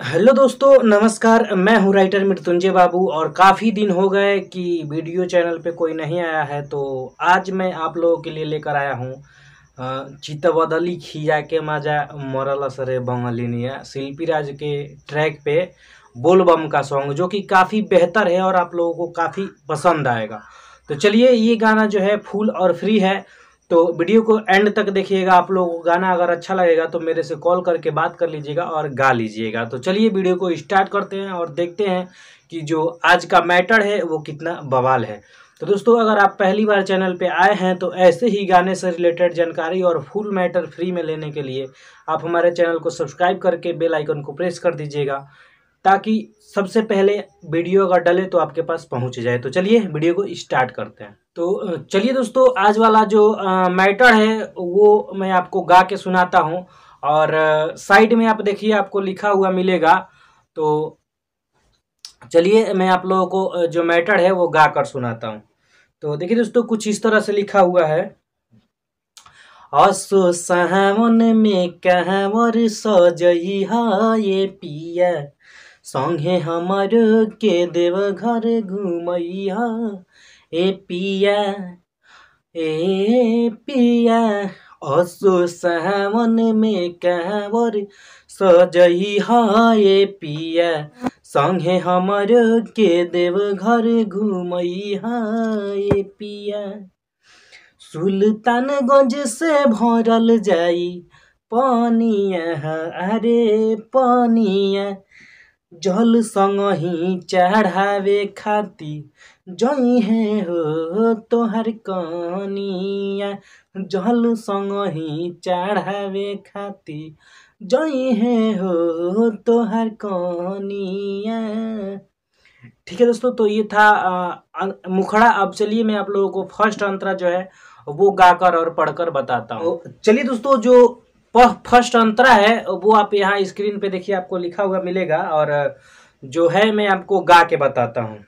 Hello दोस्तों, नमस्कार। मैं हूं राइटर मृत्युंजय बाबू और काफ़ी दिन हो गए कि वीडियो चैनल पे कोई नहीं आया है। तो आज मैं आप लोगों के लिए लेकर आया हूं चितबदली खिया के मजा मरल असरे बंगलिनिया शिल्पी राज के ट्रैक पे बोलबम का सॉन्ग, जो कि काफ़ी बेहतर है और आप लोगों को काफ़ी पसंद आएगा। तो चलिए, ये गाना जो है फुल और फ्री है, तो वीडियो को एंड तक देखिएगा। आप लोगों को गाना अगर अच्छा लगेगा तो मेरे से कॉल करके बात कर लीजिएगा और गा लीजिएगा। तो चलिए वीडियो को स्टार्ट करते हैं और देखते हैं कि जो आज का मैटर है वो कितना बवाल है। तो दोस्तों, अगर आप पहली बार चैनल पे आए हैं तो ऐसे ही गाने से रिलेटेड जानकारी और फुल मैटर फ्री में लेने के लिए आप हमारे चैनल को सब्सक्राइब करके बेल आइकन को प्रेस कर दीजिएगा, ताकि सबसे पहले वीडियो अगर डले तो आपके पास पहुंच जाए। तो चलिए वीडियो को स्टार्ट करते हैं। तो चलिए दोस्तों, आज वाला जो मैटर है वो मैं आपको गा के सुनाता हूं। और साइड में आप देखिए, आपको लिखा हुआ मिलेगा। तो चलिए मैं आप लोगों को जो मैटर है वो गा कर सुनाता हूं। तो देखिए दोस्तों, कुछ इस तरह से लिखा हुआ है। असो सावन में कहवर सजई हा ये पिया, संगे हमर के देव घर घुमैया। ए पिया, ए पिया, असो सावन में कहवर सजई हा ये पिया, संगे हमर के देव घर घुमैया। ए पिया, सुल्तानगंज से भरल जाई पानिया, अरे पानिया, जल संगही चढ़ावे खाती जई है हो तोहर कनिया। जल संगही चढ़ावे खाती जई है हो तोहर कनिया। ठीक है दोस्तों, तो ये था मुखड़ा। अब चलिए मैं आप लोगों को फर्स्ट अंतरा जो है वो गाकर और पढ़कर बताता हूँ। चलिए दोस्तों, जो फर्स्ट अंतरा है वो आप यहाँ स्क्रीन पे देखिए, आपको लिखा हुआ मिलेगा। और जो है मैं आपको गा के बताता हूँ।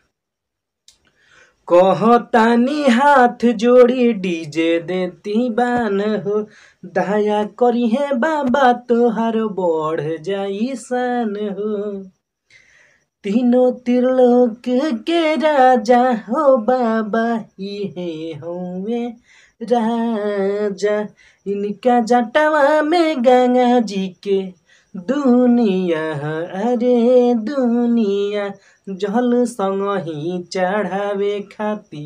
कहतानी हाथ जोड़ी डीजे देती बान हो, दया करी है बाबा तोहार बढ़ जाई सान हो। तीनों त्रिलोक के राजा हो बाबा, ये हमें राजा। इनका जटवा में गंगा जी के दुनिया, अरे दुनिया, जल संगही चढ़ावे खाती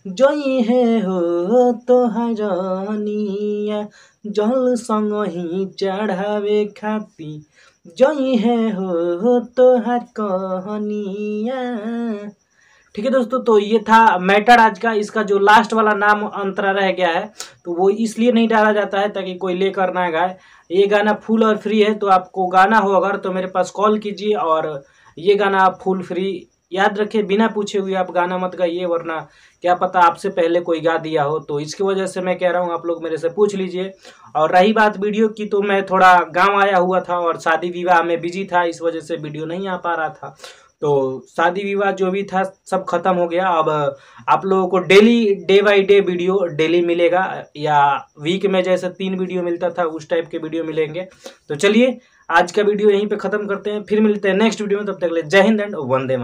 जई है हो तोहरनिया। जल संगही चढ़ावे खाती जई है हो तोहर कहानिया। ठीक है दोस्तों, तो ये था मैटर आज का। इसका जो लास्ट वाला नाम अंतरा रह गया है तो वो इसलिए नहीं डाला जाता है ताकि कोई लेकर ना गाए। ये गाना फुल और फ्री है, तो आपको गाना हो अगर तो मेरे पास कॉल कीजिए और ये गाना आप फुल फ्री याद रखिए। बिना पूछे हुए आप गाना मत गाइए, वरना क्या पता आपसे पहले कोई गा दिया हो। तो इसकी वजह से मैं कह रहा हूँ, आप लोग मेरे से पूछ लीजिए। और रही बात वीडियो की, तो मैं थोड़ा गांव आया हुआ था और शादी विवाह में बिजी था, इस वजह से वीडियो नहीं आ पा रहा था। तो शादी विवाह जो भी था सब खत्म हो गया। अब आप लोगों को daily day by day video daily मिलेगा, या वीक में जैसे 3 वीडियो मिलता था उस टाइप के वीडियो मिलेंगे। तो चलिए आज का वीडियो यहीं पे खत्म करते हैं, फिर मिलते हैं नेक्स्ट वीडियो में। तब तक के लिए जय हिंद एंड वंदे मातरम।